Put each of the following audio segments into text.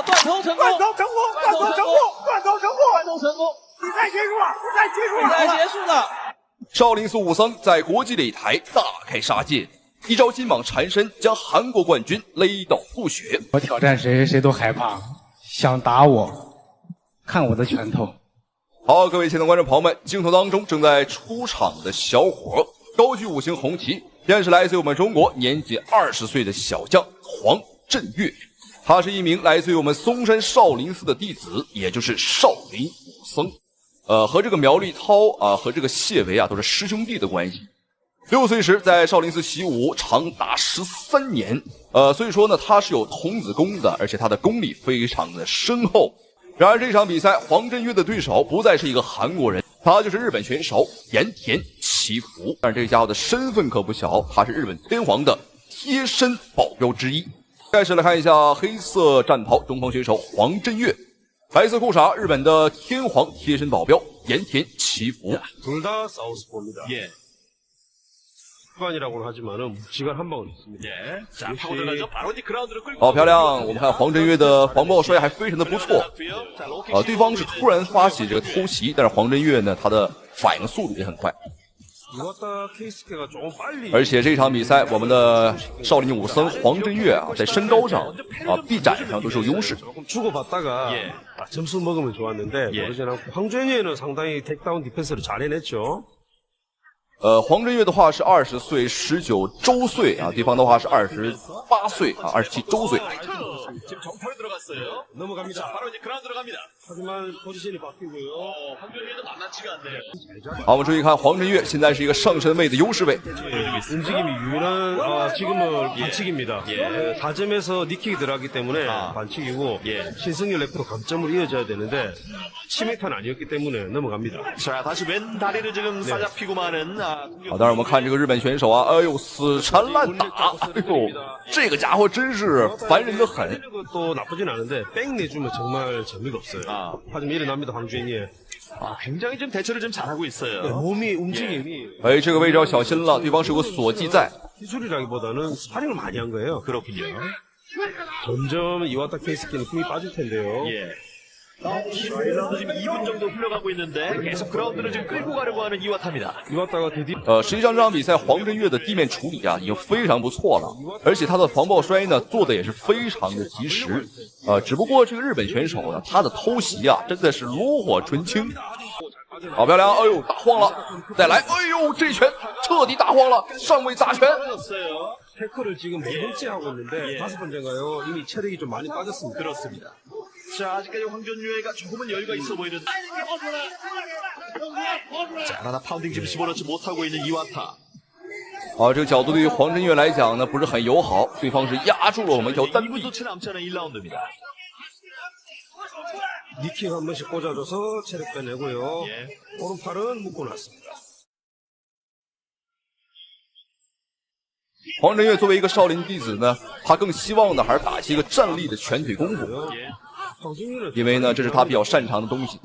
斷頭成功，斷頭成功，斷頭成功，断頭成功，斷頭成功，比賽結束了，比賽結束了，比賽結束了。少林寺武僧在國際擂台大開殺戒，一招金蟒纏身將韓國冠軍勒到吐血。我挑戰誰，誰都害怕，想打我，看我的拳頭。好，各位亲爱的觀眾朋友們，鏡頭當中正在出場的小伙，高舉5星紅旗，便是來自於我們中國年僅20歲的小將黃振岳。他是一名來自於我們嵩山少林寺的弟子，也就是少林武僧。和這個苗栗濤啊，和這個謝維啊，都是師兄弟的關係。6歲時在少林寺習武，長達13年。所以說呢，他是有童子功的，而且他的功力非常的深厚。然而這場比賽，黃振岳的對手不再是一個韓國人，他就是日本選手鹽田祈福。但是這個家伙的身份可不小，他是日本天皇的貼身保鏢之一。開始來看一下黑色戰袍中方選手黃振岳。白色褲衩，日本的天皇貼身保镖鹽田祈福。둘 다 사우스포입니다. 예. 후반이라고는 하지만은 묵직한 한 방은 있습니다. 예. 자, 파고들어가죠. 바로 이 그라운드를 끌고. 好漂亮！我们看黄振岳的防爆摔还非常的不錯。对方是突然發起這個偷襲，但是黃振岳呢，他的反應速度也很快。而且這場比賽，我們的少林武僧黃振岳啊，在身高上啊、臂展上都是有優勢。 점수 먹으면 좋았는데 모르지 않고 황준이는 상당히 택다운 디펜스를 잘 해냈죠. 黄振岳的話是20歲19周歲啊，對方的話是28歲啊，27周歲。 지금 정타로 들어갔어요. 넘어갑니다. 바로 이제 그라운드 들어갑니다. 하지만 포지션이 바뀌고요. 황준이도 만만치가 않네요. 好，我们注意看黄振岳现在是一个上身位的优勢位。 움직임이 유연한 지금은 반칙입니다. 예. 다점에서 니킥이 들어가기 때문에 반칙이고 신승열 레프로 감점을 이어져야 되는데 치매탄 아니었기 때문에 넘어갑니다. 자, 다시 왼 다리를 지금 싸잡히고 마는 好，当然我们看这个日本選手啊，哎呦，死纏爛打，哎呦，這個家伙真是煩人的很。 또 나쁘진 않은데 백 내주면 정말 재미가 없어요. 하지만 일어납니다, 황준이. 굉장히 좀 대처를 좀 잘하고 있어요. 네, 몸이 움직임이. 哎，這個位置要小心了，對方是有個鎖技在。 기술이라기보다는 스파링을 많이 한 거예요. 그렇군요. 점점 이와타 케이스키는 힘이 빠질 텐데요. 예. 1라운드 지금 2분 정도 흘러가고 있는데 계속 그라운드를 지금 끌고 가려고 하는 이와타입니다. 이와타가 드디어 實際上這場比賽黃振岳的地面處理啊已經非常不錯了，而且他的防爆摔呢做的也是非常的及時。只不過這個日本選手呢，他的偷襲啊真的是爐火純青。好漂亮！哎呦，打晃了，再來！哎呦，這拳徹底打晃了，上位砸拳。 태클을 지금 4번째 하고 있는데 5번째인가요? 이미 체력이 좀 많이 빠졌습니다. 그렇습니다. 자, 아직까지 황준유가 조금은 여유가 있어 보이는데. 자, 하나 파운딩 지금 집어넣지 못하고 있는 이와타. 这個角度對於黃振岳來講呢，不是很友好，對方是壓住了我們一條單臂。 채 남지 않은 1라운드입니다. 니킥 한 번씩 꽂아줘서 체력 빼내고요. 오른팔은 묶어놨습니다. 黃振岳作為一個少林弟子呢，他更希望呢還是打一個站立的拳腿功夫，因為呢這是他比較擅長的東西。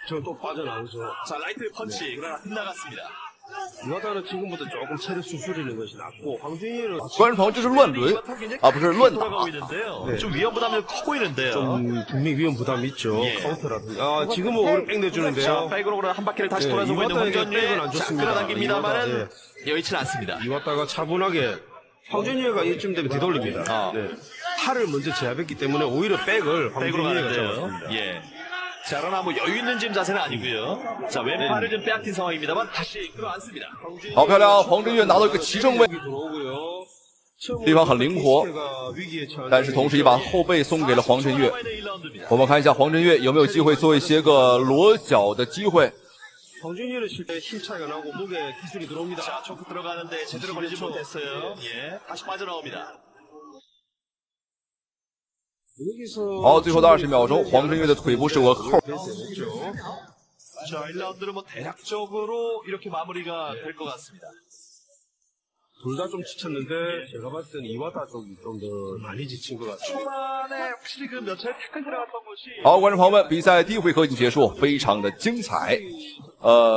저또 빠져나오죠. 자, 라이트 펀치 그러나 빗나갔습니다. 이와타는 지금부터 조금 체력 수술이는 것이 낫고 황준이는 觀眾朋友，這是亂輪啊，不是亂打。 네. 좀 위험 부담이 커 보이는데요. 좀 분명히 위험 부담이 있죠. 카운터라든지. 지금은 오늘 백 내주는데요. 자, 백으로 한 바퀴를 다시 돌아서고 있는 황준유. 자, 끌어당깁니다만은 여의치 않습니다. 이와타가 차분하게 황준유가 이쯤 되면 뒤돌립니다. 네. 팔을 먼저 제압했기 때문에 오히려 백을 황준유가 잡았습니다. 예. 자, 그러나 뭐 여유 있는 지금 자세는 아니고요. 자, 왼팔을 좀 빼앗긴 상황입니다만 다시 끌어안습니다. 好漂亮，黃振岳拿到一個騎乘位，對方很靈活，但是同時也把後背送給了黃振岳。我們看一下黃振岳有沒有機會做一些個裸腳的機會。 황준유는 실제 힘 차이가 나고 목에 기술이 들어옵니다. 자, 초크 들어가는데 제대로 걸리지 못했어요. 예, 다시 빠져나옵니다. 好，最後的20秒鐘，黃振岳的腿部是有個扣。 자, 1라운드는 뭐 대략적으로 이렇게 마무리가 될 것 같습니다. 둘 다 좀 지쳤는데 제가 봤을 때는 이와타 쪽이 좀 더 많이 지친 것 같아요. 초반에 확실히 그 몇 차례 태클 들어갔던 것이 好，觀眾朋友們，比賽第一回合已經結束，非常的精彩。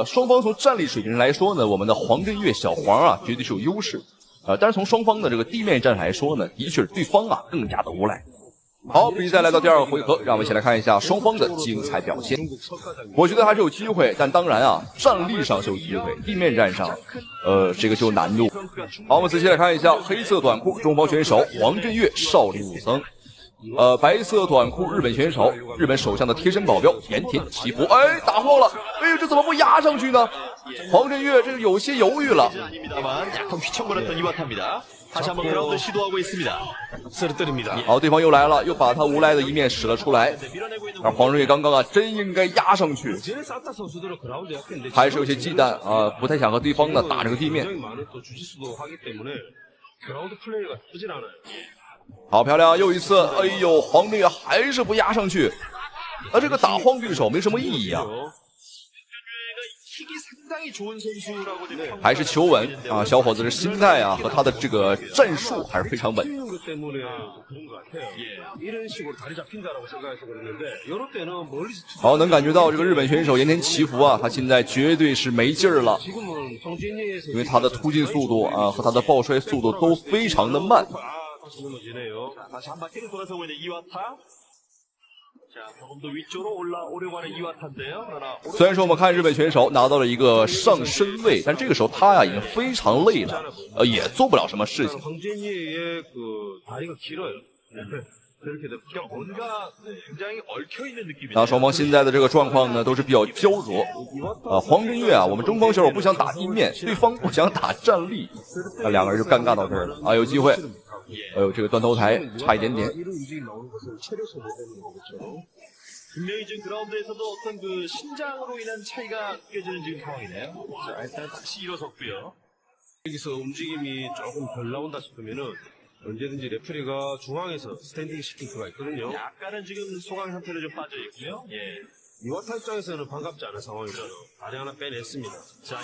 雙方從戰力水平上來說呢，我們的黃振岳小黃啊，絕對是有優勢。但是從雙方的這個地面戰來說呢，的確對方啊更加的無賴。好，比赛来到第2个回合，让我们一起来看一下双方的精彩表现。我觉得还是有机会，但当然啊，战力上是有机会，地面战上，这个就难度。好，我们仔细来看一下黑色短裤中方选手黄振岳、少林武僧。白色短裤日本选手，日本首相的贴身保镖盐田祈福，哎，打晃了，哎呦，这怎么不压上去呢？黄振岳这个有些犹豫了。好，对方又来了，又把他无赖的一面使了出来。而黄振岳刚刚啊，真应该压上去，还是有些忌惮啊，不太想和对方呢打这个地面。好漂亮，又一次，哎呦，黄振岳还是不压上去，这个打晃对手没什么意义啊。还是求稳啊，小伙子的心态啊和他的这个战术还是非常稳。好，能感觉到这个日本选手盐田祈福啊，他现在绝对是没劲儿了，因为他的突进速度啊和他的抱摔速度都非常的慢。虽然说我们看日本选手拿到了一个上身位，但这个时候他呀已经非常累了，也做不了什么事情。那双方现在的这个状况呢，都是比较焦灼。黄振岳啊，我们中方选手不想打地面，对方不想打站立，那两个人就尴尬到这儿了啊，有机会。哎呦，这个断头台差一点点。 분명히 지금 그라운드에서도 어떤 그 신장으로 인한 차이가 느껴지는 지금 상황이네요. 자, 일단 다시 일어섰고요. 여기서 움직임이 조금 덜 나온다 싶으면은 언제든지 레프리가 중앙에서 스탠딩 시킬 수가 있거든요. 약간은 지금 소강 상태로 좀 빠져 있고요. 예. 이와타 입장에서는 반갑지 않은 상황이잖아. 다리 하나 빼냈습니다. 자,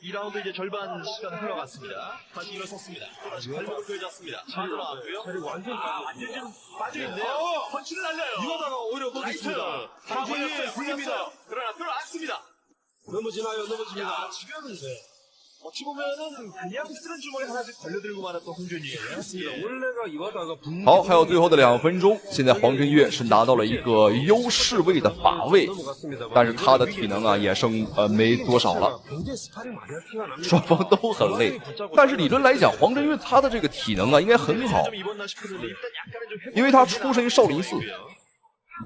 2라운드 이제 절반 시간 흘러갔습니다. 다시 일어섰습니다. 다시 발목을 펴졌습니다. 빠져나왔고요. 완전 지금 빠져있네요. 펀치를 날려요. 이와타가 오히려 먹겠습니다. 당진이 불립니다. 그러나 들어앉습니다. 넘어지나요? 넘어집니다. 야, 지금은 어찌 보면은 그냥 쓰는 주머니 하나씩 걸려들고 말았던 홍준이에요. 맞습니다. 원래가 이와타가 好，还有最后的2分钟，现在黄振岳是拿到了一个优势位的把位，但是他的体能啊也剩没多少了，双方都很累。但是理论来讲，黄振岳他的这个体能啊应该很好，因为他出身于少林寺。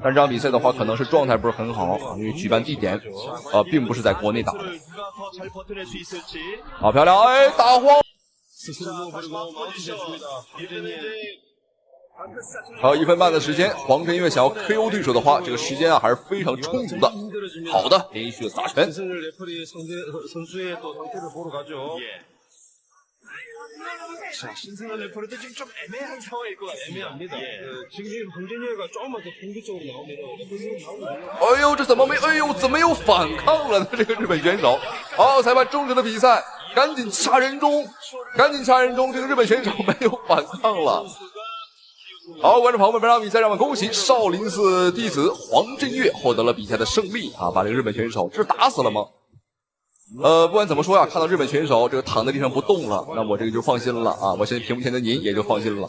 但这场比赛的话，可能是状态不是很好，因為舉辦地點並不是在國內打的。好漂亮，哎，打晃！還有1分半的時間，黃振岳想要 KO 對手的話，這個時間啊還是非常充足的。好的，連續的打拳。 자, 신승현 레퍼리도 지금 좀 애매한 상황일 것 같습니다. 애매합니다. 예. 지금 황준이가 조금만 더 공격적으로 나오면 哎呦，这怎么没？哎呦，怎么又反抗了呢？这个日本選手。好，裁判終止了比賽，趕緊掐人中，趕緊掐人中。這個日本選手沒有反抗了。好，觀眾朋友們，本場比賽讓我們恭喜少林寺弟子黃振岳獲得了比賽的勝利啊！把這個日本選手，這是打死了嗎？ 不管怎麼說呀，看到日本選手這個躺在地上不動了，那我這個就放心了啊！我相信屏幕前的您也就放心了。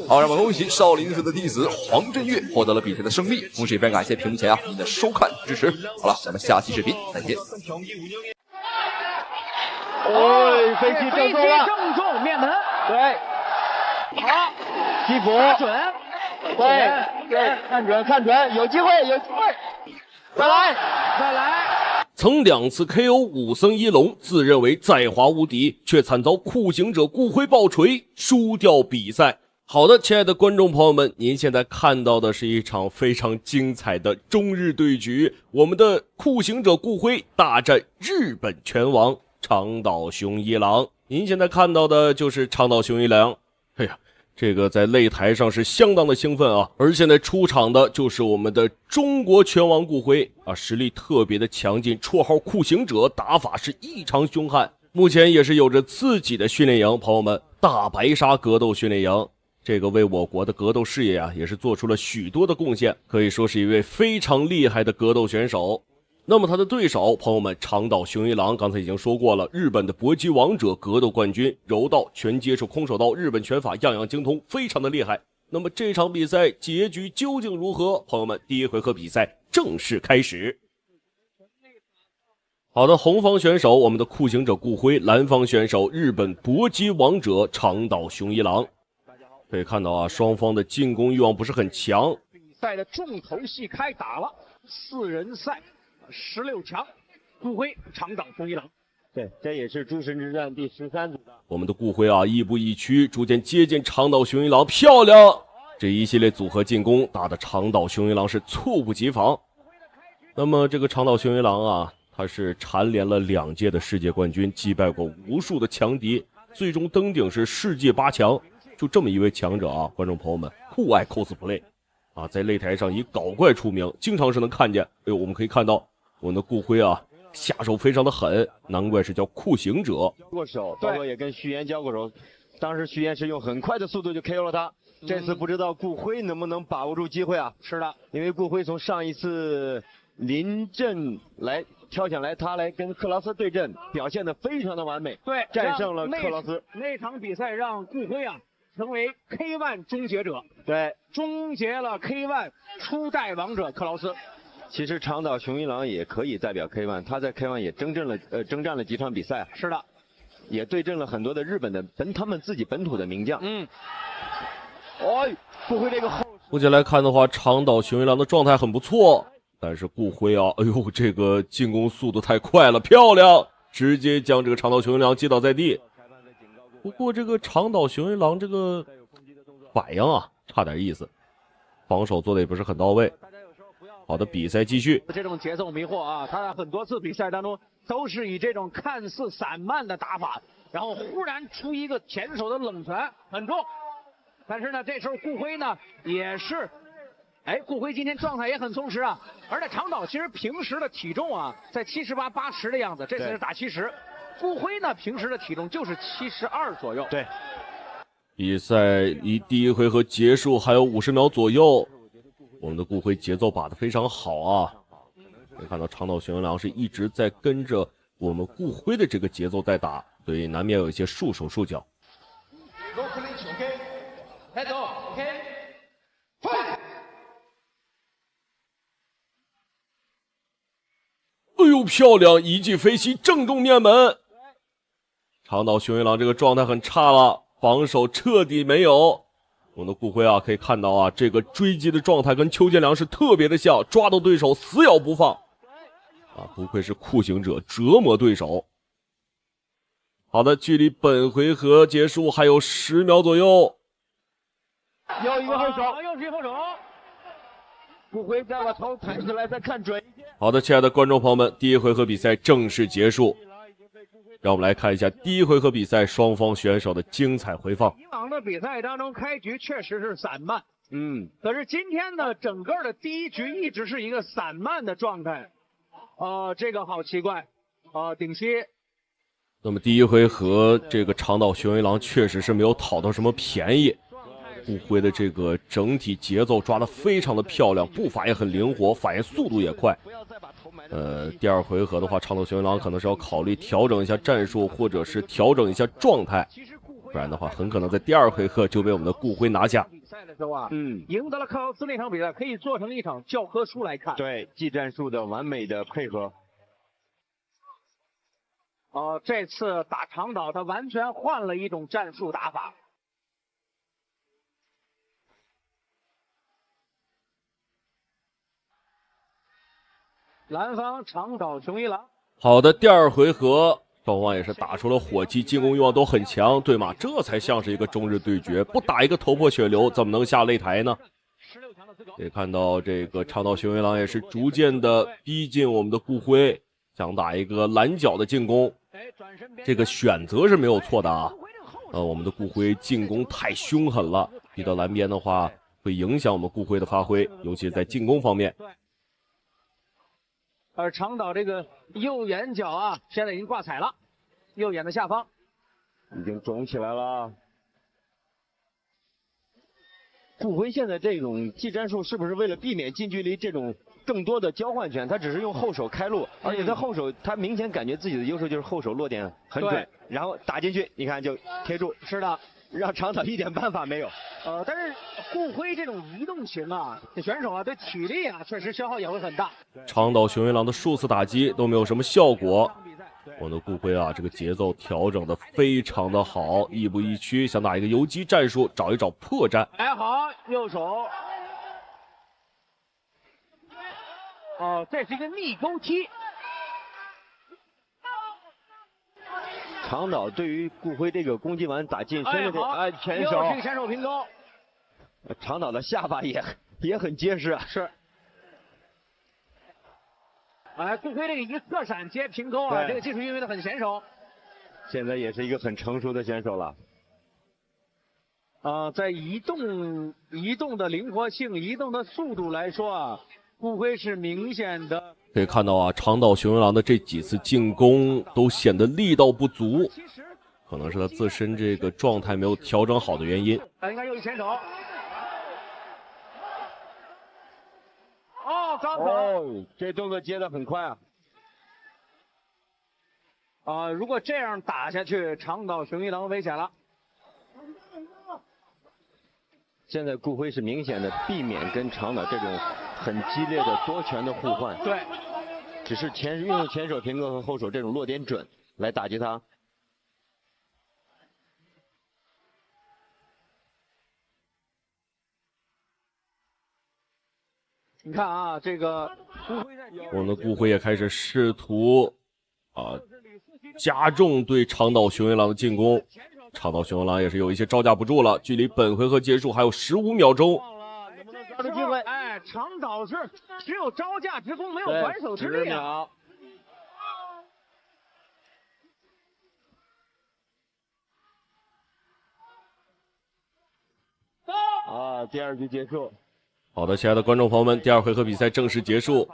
好，讓我們恭喜少林寺的弟子黃振岳獲得了比賽的勝利，同時也非常感謝屏幕前啊您的收看支持。好了，咱們下期視頻再見。哦，飛機正中面門，對，好，擊服，準，對，看準，有機會，再來。 曾2次 KO 武僧一龍，自認為在華無敵，卻慘遭酷刑者骨灰爆錘，輸掉比賽。好的，親愛的觀眾朋友們，您現在看到的是一場非常精彩的中日對決，我們的酷刑者骨灰大戰日本拳王長島雄一郎。您現在看到的就是長島雄一郎。哎呀，這個在擂台上是相當的興奮啊！而現在出場的就是我們的中國拳王骨灰啊，實力特別的強勁，綽號酷刑者，打法是異常兇悍。目前也是有着自己的訓練營，朋友們，大白鯊格鬥訓練營，這個為我國的格鬥事業啊，也是做出了許多的貢獻，可以說是一位非常厲害的格鬥選手。那麼他的對手，朋友們，長島雄一郎剛才已經說過了，日本的搏擊王者格鬥冠軍，柔道、拳擊手、空手道、日本拳法樣樣精通，非常的厲害。那麼這場比賽結局究竟如何？朋友們，第一回合比赛正式開始。好的，紅方選手我們的酷刑者顧輝，藍方選手日本搏擊王者長島雄一郎。可以看到啊，双方的进攻欲望不是很强。比赛的重头戏開打了，4人賽，16強，顧輝、長島雄一郎。對，這也是諸神之戰第13組的。我們的顧輝啊，亦步亦趨，逐漸接近長島雄一郎，漂亮！這一系列組合進攻打得長島雄一郎是猝不及防。那麼這個長島雄一郎啊，他是蟬聯了2屆的世界冠軍，擊敗過無數的強敵，最終登頂是世界8強。就這麼一位強者啊，觀眾朋友們酷愛 cosplay 啊，在擂台上以搞怪出名，經常是能看見。哎呦，我們可以看到我们的顧輝啊，下手非常的狠，難怪是叫酷刑者。過手，包括也跟徐岩交過手，當時徐岩是用很快的速度就 KO 了他。這次不知道顧輝能不能把握住機會啊？是的，因為顧輝從上一次臨陣來挑選來他來跟克勞斯對陣，表現得非常的完美，對，戰勝了克勞斯。那場比賽讓顧輝啊成為 K1 終結者，對，終結了 K1 初代王者克勞斯。其實長島雄一郎也可以代表 K1，他在 K1 也征戰了幾場比賽。是的，也對陣了很多的日本的他們自己本土的名將。顧輝這個後，目前來看的話，長島雄一郎的狀態很不錯，但是顧輝啊，哎呦，這個進攻速度太快了，漂亮，直接將這個長島雄一郎擊倒在地。不過這個長島雄一郎這個反應啊，差點意思，防守做的也不是很到位。好的，比賽繼續。這種節奏迷惑啊，他在很多次比賽當中都是以這種看似散漫的打法，然後忽然出一個前手的冷拳，很重。但是呢，這時候顧輝呢也是，顧輝今天狀態也很充實啊。而且長島其實平時的體重啊，在78、80的樣子，這次是打70。顧輝呢平時的體重就是72左右。對。比賽離第一回合結束還有50秒左右，我們的顧輝節奏把得非常好啊。可以看到長島雄一郎是一直在跟着我們顧輝的這個節奏在打，所以難免有一些束手束腳。哎呦，漂亮！一記飛膝正中面門。長島雄一郎這個狀態很差了，防守徹底沒有。我們的顧輝啊，可以看到啊，這個追擊的狀態跟邱建良是特別的像，抓到對手死咬不放。啊，不愧是酷刑者，折磨對手。好的，距離本回合結束還有10秒左右。又一個後手，又是一個後手。顧輝再把頭抬起來，再看準一些。好的，親愛的觀眾朋友們，第一回合比賽正式結束。讓我們來看一下第一回合比賽雙方選手的精彩回放。以往的比賽當中，開局確實是散漫，可是今天呢，整個的第一局一直是一個散漫的狀態，這個好奇怪，頂膝。那麼第一回合，這個長島雄一郎確實是沒有討到什麼便宜。顧輝的這個整體節奏抓得非常的漂亮，步伐也很靈活，反應速度也快。第二回合的話，長島雄一郎可能是要考慮調整一下戰術，或者是調整一下狀態，不然的話，很可能在第二回合就被我們的顧輝拿下。比賽的時候啊，贏得了克勞斯那場比賽，可以做成一場教科書來看。對，技戰術的完美的配合。這次打長島，他完全換了一種戰術打法。藍方長島雄一郎。好的，第二回合双方也是打出了火氣，進攻欲望都很強，對嗎？這才像是一個中日對決，不打一個頭破血流，怎麼能下擂台呢？可以看到這個長島雄一郎也是逐漸的逼近我們的顧輝，想打一個攔腳的進攻，這個選擇是沒有錯的啊。我們的顧輝進攻太兇狠了，逼到藍邊的話會影響我們顧輝的發揮，尤其在進攻方面。而長島這個右眼角啊，現在已經掛彩了，右眼的下方已經腫起來了。顧輝現在這種技戰術是不是為了避免近距離這種更多的交換拳，他只是用後手開路，而且他後手他明顯感覺自己的優勢就是後手落點很準，然後打進去，你看就貼住。是的，讓長島一點辦法沒有。但是顧輝這種移動型啊，這選手啊，對體力啊，確實消耗也會很大。長島雄一郎的數次打擊都沒有什麼效果。我們的顧輝啊，這個節奏調整的非常的好，亦步亦趨，想打一個游擊戰術，找一找破绽。哎，好，右手。哦，這是一個逆勾踢。長島對於顧輝這個攻擊完打近身的前手，又是前手平勾。長島的下巴也很結實啊。是。哎，顧輝這個一側閃接平勾啊，這個技術運用的很嫻熟。現在也是一個很成熟的選手了。在移动的靈活性、移动的速度來說啊，顧輝是明顯的。可以看到啊，長島雄一郎的這幾次進攻都顯得力道不足，可能是他自身這個狀態沒有調整好的原因。應該又是前手。哦，刚走。这动作接得很快啊！如果這樣打下去，長島雄一郎危險了。現在顧輝是明顯的避免跟長島這種很激烈的多拳的互換，對，只是運用前手平勾和後手這種落點準來打擊他。你看啊，這個我們的顧輝也開始試圖加重對長島雄一郎的進攻。長島雄一郎也是有一些招架不住了，距離本回合結束還有15秒鐘。能不能抓住機會？哎，長島是只有招架之功，沒有還手之力啊。第二局結束。好的，親愛的觀眾朋友們，第二回合比賽正式結束。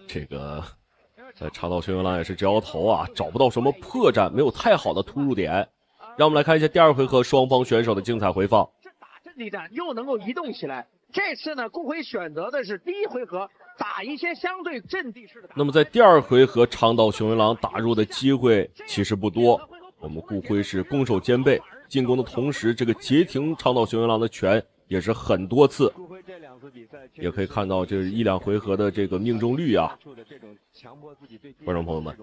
這個長島雄一郎也是直搖頭啊，找不到什麼破綻，沒有太好的突入點。讓我們來看一下第二回合雙方選手的精彩回放。是打陣地戰，又能夠移動起來。這次呢，顧輝選擇的是第一回合打一些相對陣地式的。那麼在第二回合，長島雄一郎打入的機會其實不多。我們顧輝是攻守兼備，進攻的同時，這個截停長島雄一郎的拳也是很多次。也可以看到這一兩回合的這個命中率啊。觀眾朋友們，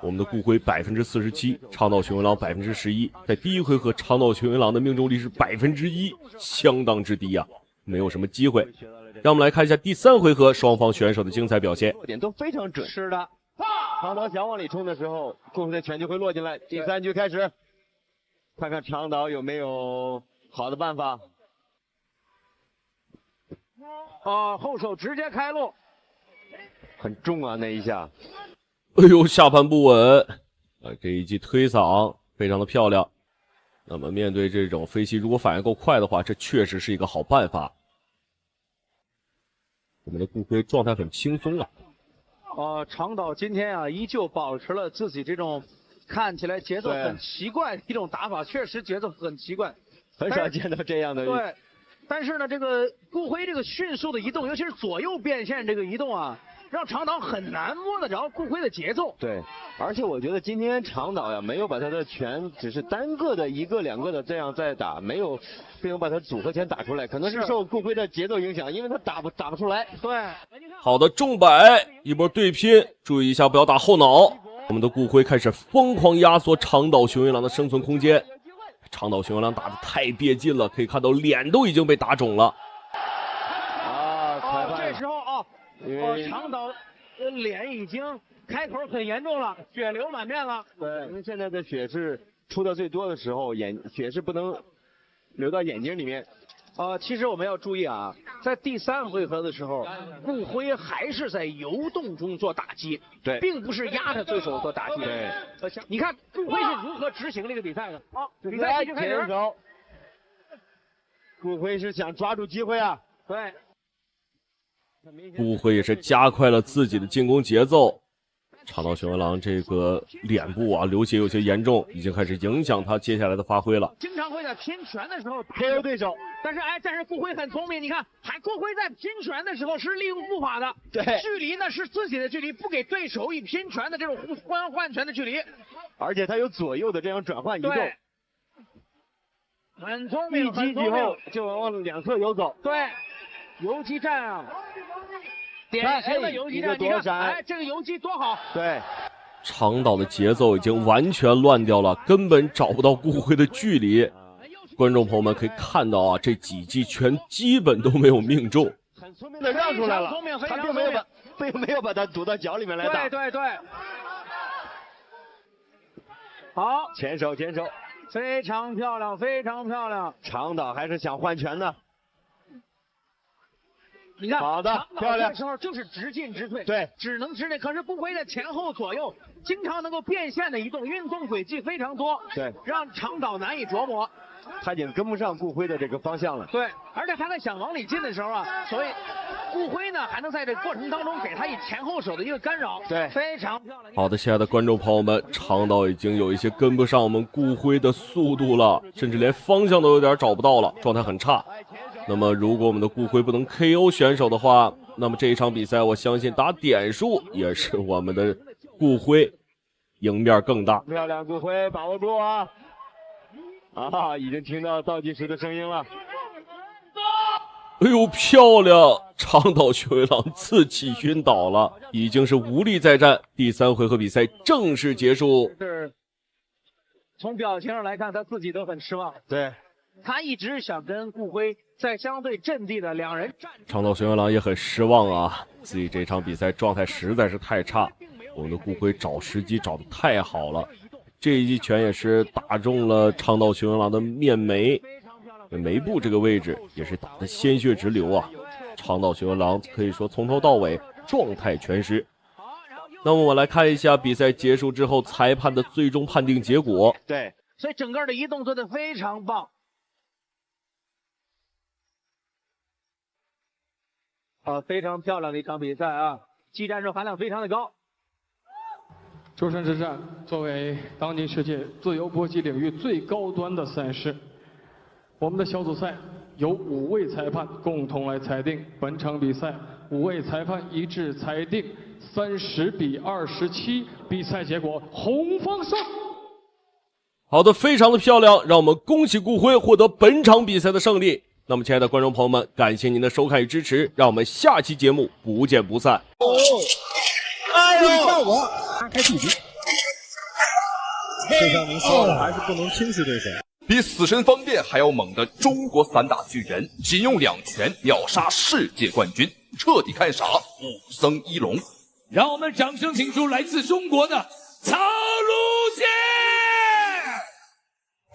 我們的顧輝47%，長島雄一郎11%。在第一回合，長島雄一郎的命中率是1%，相當之低啊，沒有什麼機會。讓我們來看一下第三回合雙方選手的精彩表現，落點都非常準。是的，長島想往裡衝的時候，顧輝的拳就會落進來。第三局開始，看看長島有沒有好的辦法。後手直接開路，很重啊那一下。哎呦，下盤不穩，這一記推搡非常的漂亮。那麼面對這種飛膝，如果反應夠快的話，這確實是一個好辦法。我們的顧輝狀態很輕鬆啊。長島今天啊，依舊保持了自己這種看起來節奏很奇怪的一種打法，確實節奏很奇怪，很少見到這樣的。對。但是呢，這個顧輝這個迅速的移動，尤其是左右變線這個移動啊，讓長島很難摸得着顧輝的節奏。對，而且我覺得今天長島呀，沒有把他的拳只是單個的一個兩個的這樣在打，沒有把他組合拳打出來，可能是受顧輝的節奏影響，因為他打不出來。對，好的，重擺一波對拼，注意一下不要打後腦。我們的顧輝開始瘋狂壓縮長島雄一郎的生存空間。長島雄一郎打得太別勁了，可以看到臉都已經被打腫了。這時候長島臉已經開口很嚴重了，血流滿面了。對，因為現在的血是出的最多的時候，血是不能流到眼睛裡面。其實我們要注意啊，在第三回合的時候，顧輝還是在游動中做打擊，對，並不是壓着對手做打擊。對，你看顧輝是如何執行這個比賽的？比賽繼續開始。顧輝是想抓住機會啊。對，顧輝也是加快了自己的進攻節奏。長島雄一郎這個臉部啊流血有些嚴重，已經開始影響他接下來的發揮了。經常會在拼拳的時候KO對手，但是顧輝很聰明，你看，顧輝在拼拳的時候是利用步法的，對，距離呢是自己的距離，不給對手以拼拳的這種換拳的距離，而且他有左右的這樣轉換移動。很聪明，一击以后就往两侧游走。对，游击战啊，典型的游击战。你看，哎，这个游击多好。对，长岛的节奏已经完全乱掉了，根本找不到顾辉的距离。观众朋友们可以看到啊，这几击全基本都没有命中。很聪明的让出来了，他并没有把他堵到脚里面来打。对。好，前手，非常漂亮，非常漂亮。长岛还是想换拳的。你看，好的，漂亮。这时候就是直进直退，对，只能直内。可是顾辉的前后左右经常能够变线的移动，运动轨迹非常多，对，让长岛难以琢磨。他已经跟不上顾辉的这个方向了。对，而且他在想往里进的时候啊，所以顾辉呢还能在这过程当中给他以前后手的一个干扰。对，非常漂亮。好的，亲爱的观众朋友们，长岛已经有一些跟不上我们顾辉的速度了，甚至连方向都有点找不到了，状態很差。那麼如果我們的顧輝不能 KO 選手的話，那麼這一場比賽我相信打點數也是我們的顧輝贏面更大。漂亮，顧輝把握住啊！啊，已經聽到倒計時的聲音了。哎呦，漂亮！長島雄一郎自己暈倒了，已經是無力再戰。第3回合比賽正式結束。是，從表情上來看，他自己都很失望。對，他一直想跟顧輝在相對陣地的兩人戰。長島雄一郎也很失望啊，自己這場比賽狀態實在是太差。我們的顧輝找時機找得太好了。這一記拳也是打中了長島雄一郎的面眉，眉部這個位置也是打得鮮血直流啊！長島雄一郎可以說從頭到尾狀態全失。那麼我們來看一下比賽結束之後裁判的最終判定結果。對，所以整個的移動做得非常棒。非常漂亮的一場比賽啊，技戰術含量非常的高。周深之戰作為當今世界自由搏擊領域最高端的賽事，我們的小組賽由5位裁判共同來裁定。本場比賽5位裁判一致裁定30比27，比賽結果紅方勝。好的，非常的漂亮，讓我們恭喜顧輝獲得本場比賽的勝利。那麼親愛的觀眾朋友們，感謝您的收看與支持，讓我們下期節目不見不散。注意效果，拉開距離。就像您說的，還是不能輕視對手。比死神方便還要猛的中國散打巨人，僅用2拳秒殺世界冠軍，徹底看傻武僧一龍。讓我們掌聲請出來自中國的曹魯健。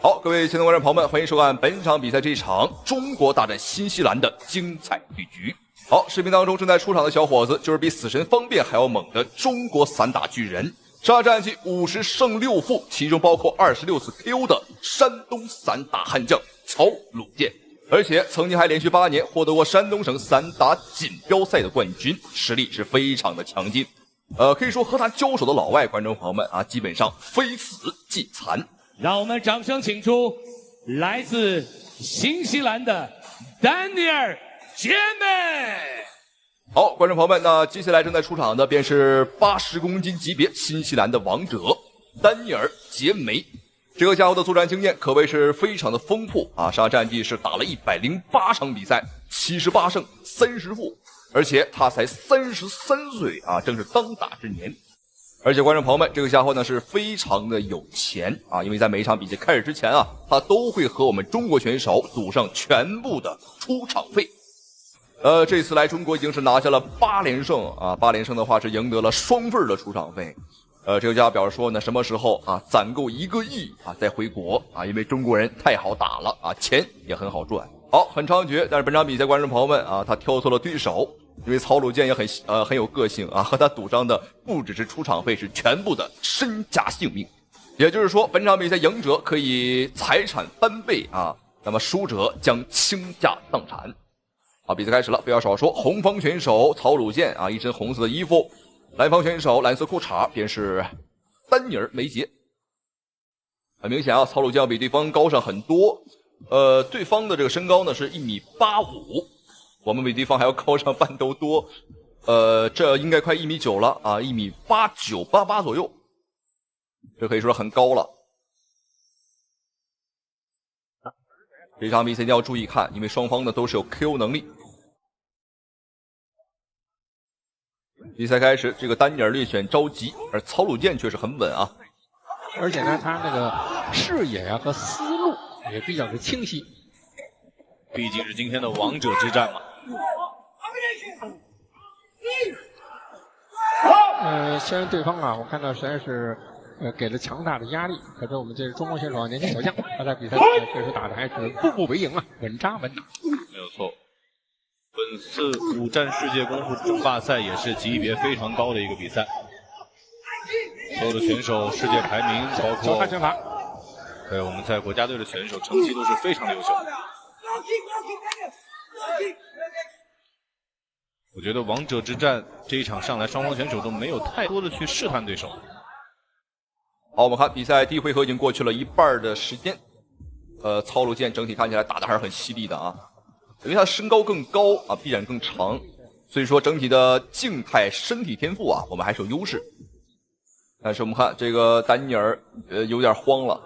好，各位親愛的觀眾朋友們，歡迎收看本場比賽這一場中國大戰新西蘭的精彩對局。好，視頻當中正在出場的小伙子就是比死神方便還要猛的中國散打巨人，上戰績50勝6負，其中包括26次 KO 的山東散打悍將曹魯健，而且曾經還連續8年獲得過山東省散打錦標賽的冠軍，實力是非常的強勁。可以說和他交手的老外觀眾朋友們啊，基本上非死即殘。讓我們掌聲請出來自新西蘭的丹尼爾傑梅。好，觀眾朋友們，那接下來正在出場的便是80公斤級別新西蘭的王者丹尼爾傑梅。這個家伙的作戰經驗可謂是非常的豐富啊！上戰績是打了108場比賽，78勝30負，而且他才33歲啊，正是當打之年。而且觀眾朋友們，這個家伙呢是非常的有錢啊，因為在每一場比賽開始之前啊，他都會和我們中國選手賭上全部的出場費。這次來中國已經是拿下了8連勝啊，8連勝的話是贏得了雙份的出場費。這個家伙表示說呢，什麼時候啊攢夠1個億啊再回國啊，因為中國人太好打了啊，錢也很好賺。好，很猖獗，但是本場比賽觀眾朋友們啊，他挑錯了對手。因為曹魯健也很有個性啊，和他賭上的不只是出場費，是全部的身家性命。也就是說，本場比賽贏者可以財產翻倍啊，那麼輸者將傾家蕩產。好，比賽開始了，不要少說。紅方選手曹魯健啊，一身紅色的衣服；藍方選手藍色褲衩，便是丹尼爾梅傑。很明顯啊，曹魯健要比對方高上很多。對方的這個身高呢是1.85米。我們比對方還要高上半兜多，這應該快1.9米了啊，1.89、1.88左右，這可以說很高了。这场比赛一定要注意看，因为双方呢都是有 KO 能力。比赛开始，这个丹尼尔略显着急，而曹鲁健却是很稳啊。而且呢，他那个视野啊和思路也比较的清晰。毕竟是今天的王者之战嘛。虽然对方啊，我看到实在是给了强大的压力，可是我们这中国选手啊，年轻小将，他在比赛确实打的还是步步为营啊，稳扎稳打。没有错。本次5战世界功夫争霸赛也是级别非常高的一个比赛，所有的选手世界排名包括交叉拳法，对我们在国家队的选手成绩都是非常优秀。我觉得王者之战这一场上来，双方选手都没有太多的去试探对手。好，我们看比赛第一回合已经过去了一半的时间，曹鲁健整体看起来打的还是很犀利的啊。因为他身高更高啊，臂展更长，所以说整体的静态身体天赋啊，我们还是有优势。但是我们看这个丹尼尔，有点慌了。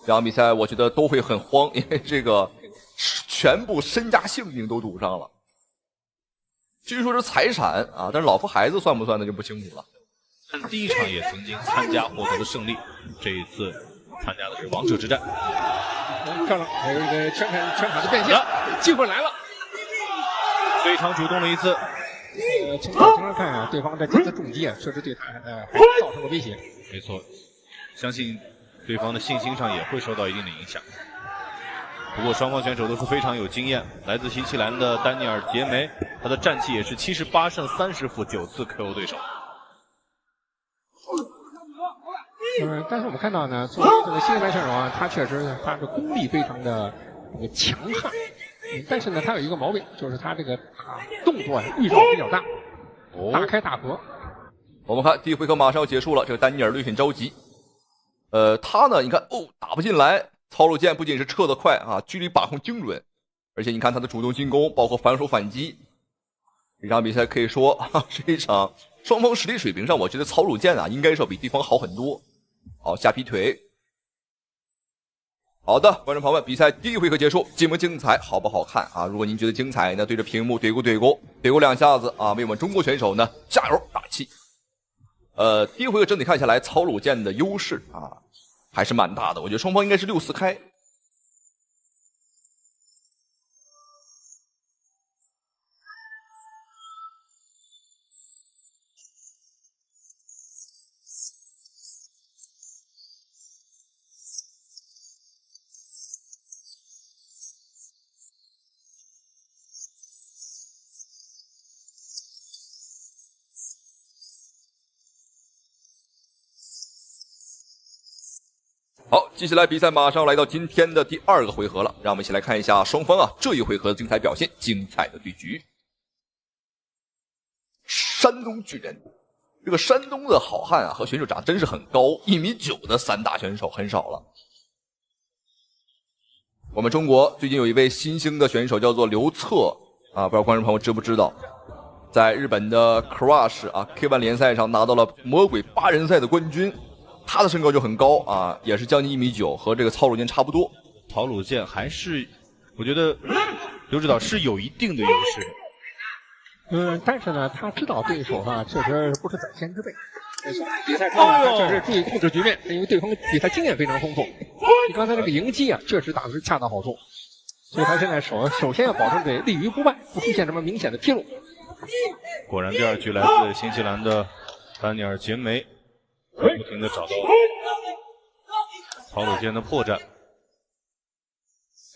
这场比赛我觉得都会很慌，因为这个全部身家性命都赌上了。据说是财产啊，但是老婆孩子算不算的就不清楚了。但第一场也曾经参加获得了胜利，这一次参加的是王者之战。漂亮，还有一个拳法的变现，机会来了，非常主动的一次。从常看啊，对方的这次重击啊，确实对他还造成了威胁。没错，相信对方的信心上也会受到一定的影响。不过双方选手都是非常有经验，来自新西蘭的丹尼爾·傑梅，他的戰績也是78勝30負9次 KO 對手。但是我們看到呢，作為這個新西蘭選手啊，他確實他的功力非常的強悍，但是呢，他有一個毛病，就是他這個動作預兆比較大，大開大合。我們看第一回合馬上要結束了，這個丹尼爾略顯着急。他呢，你看打不進來，曹魯健不僅是撤得快啊，距離把控精準，而且你看他的主動進攻，包括反手反擊。這場比賽可以說是一場雙方實力水平上，我覺得曹魯健啊應該是要比對方好很多。好，下劈腿。好的，觀眾朋友們，比賽第一回合結束，精不精彩，好不好看啊？如果您覺得精彩呢，對着屏幕懟咕兩下子啊，為我們中國選手呢加油打氣。第一回合整體看下來，曹魯健的優勢啊還是蠻大的，我覺得雙方應該是6-4開。好，接下來比賽馬上來到今天的第2個回合了，讓我們一起來看一下雙方啊這一回合的精彩表現，精彩的對局。山東巨人，這個山東的好漢啊和選手長得真是很高，1.9米的散打選手很少了。我們中國最近有一位新興的選手叫做劉策啊，不知道觀眾朋友知不知道，在日本的 Crush 啊 K1 聯賽上拿到了魔鬼8人賽的冠軍。他的身高就很高啊，也是將近1.9米，和這個曹魯健差不多。曹魯健還是，我覺得劉指導是有一定的優勢。但是呢，他知道對手啊確實不是在先之輩。比賽中他確實注意控制局面，因為對方比賽經驗非常豐富。你剛才那個迎擊啊，確實打得是恰到好處。所以他現在首先要保證這立於不敗，不出現什麼明顯的紕漏。果然，第2局來自新西蘭的丹尼爾·傑梅。不停地找到曹魯健的破綻，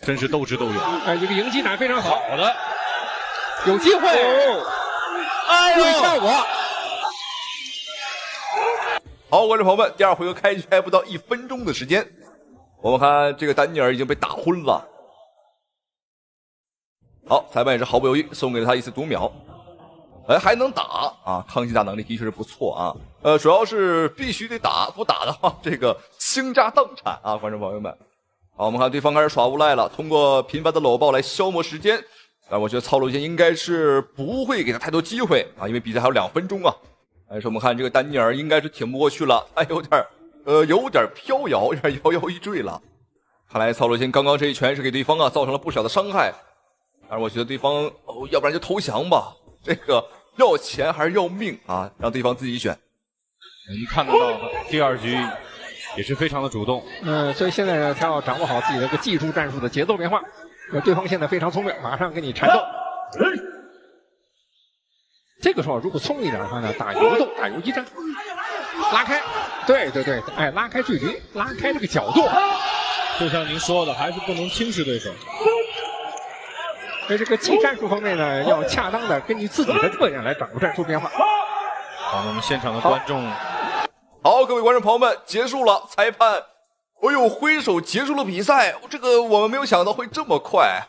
真是鬥智鬥勇。一個迎擊打非常好的，有機會，注意效果。好，觀眾朋友們，第2回合開局還不到1分鐘的時間，我們看這個丹尼爾已經被打昏了。好，裁判也是毫不猶豫送給了他一次讀秒。還能打啊！抗擊打能力的確是不錯啊。主要是必須得打，不打的話，這個傾家蕩產啊！觀眾朋友們，好，我們看對方開始耍無賴了，通過頻繁的摟抱來消磨時間。我覺得曹魯健應該是不會給他太多機會啊，因為比賽還有2分鐘啊。但是我們看這個丹尼爾應該是挺不過去了，他有點飄搖，有點搖搖欲墜了。看來曹鲁金刚刚这一拳是给对方啊造成了不小的伤害。但是我觉得对方要不然就投降吧，这个要钱还是要命啊？让对方自己选。你看得到第2局也是非常的主动。所以现在呢，他要掌握好自己的个技术战术的节奏变化。对方现在非常聪明，马上跟你缠斗。这个时候如果聪明一点的话呢，打游斗，打游击战，拉開，对，哎，拉開距離，拉開這個角度。就像您說的，還是不能輕視對手。在這個技戰術方面呢，要恰當的根據自己的特點來掌握戰術變化。好，我們現場的觀眾，好，各位觀眾朋友們，結束了，裁判，揮手結束了比賽，這個我們沒有想到會這麼快。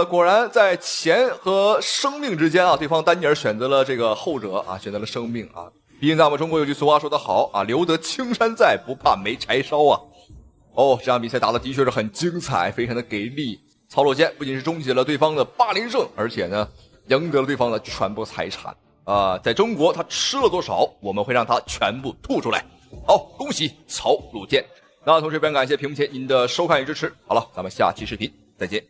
果然在錢和生命之間啊，對方丹尼爾選擇了這個後者啊，選擇了生命啊。畢竟在我們中國有句俗話說得好啊，留得青山在，不怕沒柴燒啊。這場比賽打得的確是很精彩，非常的給力。曹洛堅不僅是終結了對方的8連勝，而且呢，贏得了對方的全部財產在中國他吃了多少，我們會讓他全部吐出來。好，恭喜曹洛堅。那同時非常感謝屏幕前您的收看與支持。好了，咱們下期視頻再見。